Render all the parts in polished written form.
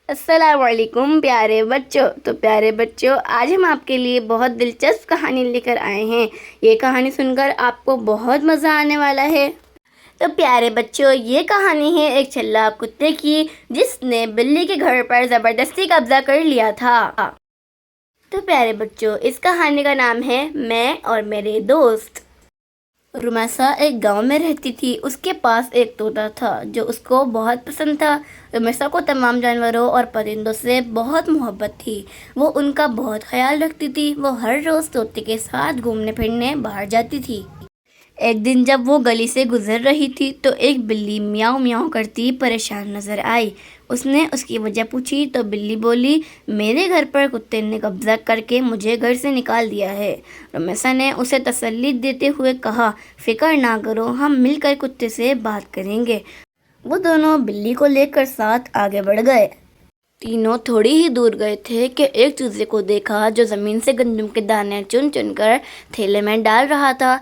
السلام علیکم پیارے بچوں۔ تو پیارے بچوں، آج ہم آپ کے لیے بہت دلچسپ کہانی لے کر آئے ہیں۔ یہ کہانی سن کر آپ کو بہت مزہ آنے والا ہے۔ تو پیارے بچوں، یہ کہانی ہے ایک چلاک کتے کی جس نے بلی کے گھر پر زبردستی قبضہ کر لیا تھا۔ تو پیارے بچوں، اس کہانی کا نام ہے میں اور میرے دوست۔ رمیسا ایک گاؤں میں رہتی تھی۔ اس کے پاس ایک طوطا تھا جو اس کو بہت پسند تھا۔ رمیسا کو تمام جانوروں اور پرندوں سے بہت محبت تھی۔ وہ ان کا بہت خیال رکھتی تھی۔ وہ ہر روز طوطے کے ساتھ گھومنے پھرنے باہر جاتی تھی۔ ایک دن جب وہ گلی سے گزر رہی تھی تو ایک بلی میاؤ میاؤ کرتی پریشان نظر آئی۔ اس نے اس کی وجہ پوچھی تو بلی بولی، میرے گھر پر کتے نے قبضہ کر کے مجھے گھر سے نکال دیا ہے۔ رمیسا نے اسے تسلی دیتے ہوئے کہا، فکر نہ کرو، ہم مل کر کتے سے بات کریں گے۔ وہ دونوں بلی کو لے کر ساتھ آگے بڑھ گئے۔ تینوں تھوڑی ہی دور گئے تھے کہ ایک چوزے کو دیکھا جو زمین سے گندم کے دانے چن چن کر تھیلے میں ڈال رہا تھا۔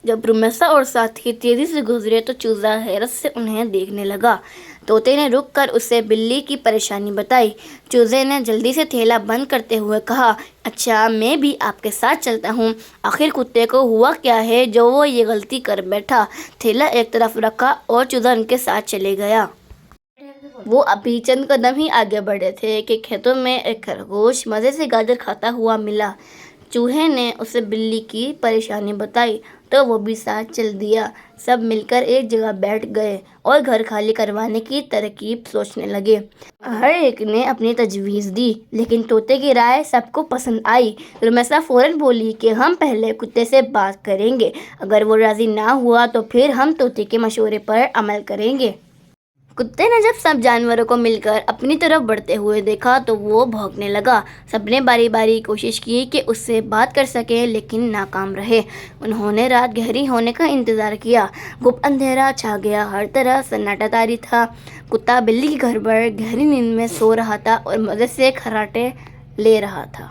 جب رمیسا اور ساتھی تیزی سے گزرے تو چوزا حیرت سے انہیں دیکھنے لگا۔ طوطے نے رک کر اسے بلی کی پریشانی بتائی۔ چوزے نے جلدی سے تھیلا بند کرتے ہوئے کہا، اچھا میں بھی آپ کے ساتھ چلتا ہوں۔ آخر کتے کو ہوا کیا ہے جو وہ یہ غلطی کر بیٹھا۔ تھیلا ایک طرف رکھا اور چوزا ان کے ساتھ چلے گیا۔ وہ ابھی چند قدم ہی آگے بڑھے تھے کہ کھیتوں میں ایک خرگوش مزے سے گاجر کھاتا ہوا ملا۔ چوہے نے اسے بلی کی پریشانی بتائی تو وہ بھی ساتھ چل دیا۔ سب مل کر ایک جگہ بیٹھ گئے اور گھر خالی کروانے کی ترکیب سوچنے لگے۔ ہر ایک نے اپنی تجویز دی لیکن طوطے کی رائے سب کو پسند آئی۔ رمیسا فوراً بولی کہ ہم پہلے کتے سے بات کریں گے، اگر وہ راضی نہ ہوا تو پھر ہم طوطے کے مشورے پر عمل کریں گے۔ کتے نے جب سب جانوروں کو مل کر اپنی طرف بڑھتے ہوئے دیکھا تو وہ بھونکنے لگا۔ سب نے باری باری کوشش کی کہ اس سے بات کر سکیں لیکن ناکام رہے۔ انہوں نے رات گہری ہونے کا انتظار کیا۔ گپ اندھیرا چھا گیا، ہر طرف سناٹا طاری تھا۔ کتا بلی کے گھر پر گہری نیند میں سو رہا تھا اور مزے سے خراٹے لے رہا تھا۔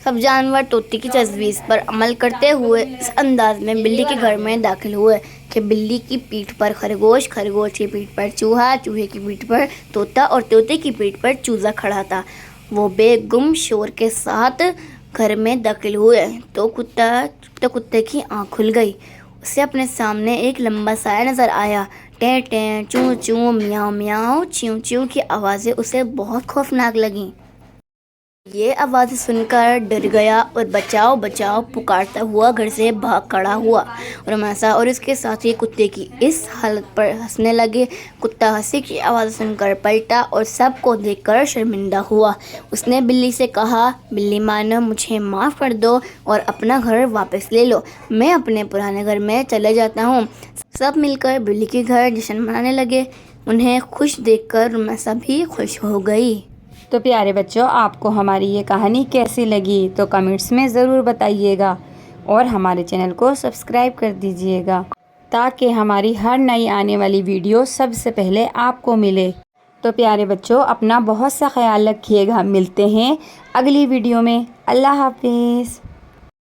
سب جانور طوطے کی تجویز پر عمل کرتے ہوئے اس انداز میں بلی کے گھر میں داخل ہوئے کہ بلی کی پیٹھ پر خرگوش، خرگوش کی پیٹھ پر چوہا، چوہے کی پیٹھ پر طوطا اور طوطے کی پیٹھ پر چوزا کھڑا تھا۔ وہ بے گم شور کے ساتھ گھر میں داخل ہوئے تو کتے کی آنکھ کھل گئی۔ اسے اپنے سامنے ایک لمبا سایہ نظر آیا۔ ٹیں ٹیں، چوں چوں، میاؤ میاؤ، چیوں چیوں کی آوازیں اسے بہت خوفناک لگیں۔ یہ آوازیں سن کر ڈر گیا اور بچاؤ بچاؤ پکارتا ہوا گھر سے بھاگ کھڑا ہوا۔ رمیسا اور اس کے ساتھی کتے کی اس حالت پر ہنسنے لگے۔ کتا ہنسی کی آواز سن کر پلٹا اور سب کو دیکھ کر شرمندہ ہوا۔ اس نے بلی سے کہا، بلی مانو، مجھے معاف کر دو اور اپنا گھر واپس لے لو۔ میں اپنے پرانے گھر میں چلے جاتا ہوں۔ سب مل کر بلی کے گھر جشن منانے لگے۔ انہیں خوش دیکھ کر رمیسا بھی خوش ہو گئی۔ تو پیارے بچوں، آپ کو ہماری یہ کہانی کیسی لگی تو کمنٹس میں ضرور بتائیے گا اور ہمارے چینل کو سبسکرائب کر دیجیے گا تاکہ ہماری ہر نئی آنے والی ویڈیو سب سے پہلے آپ کو ملے۔ تو پیارے بچوں، اپنا بہت سا خیال رکھیے گا۔ ملتے ہیں اگلی ویڈیو میں۔ اللہ حافظ۔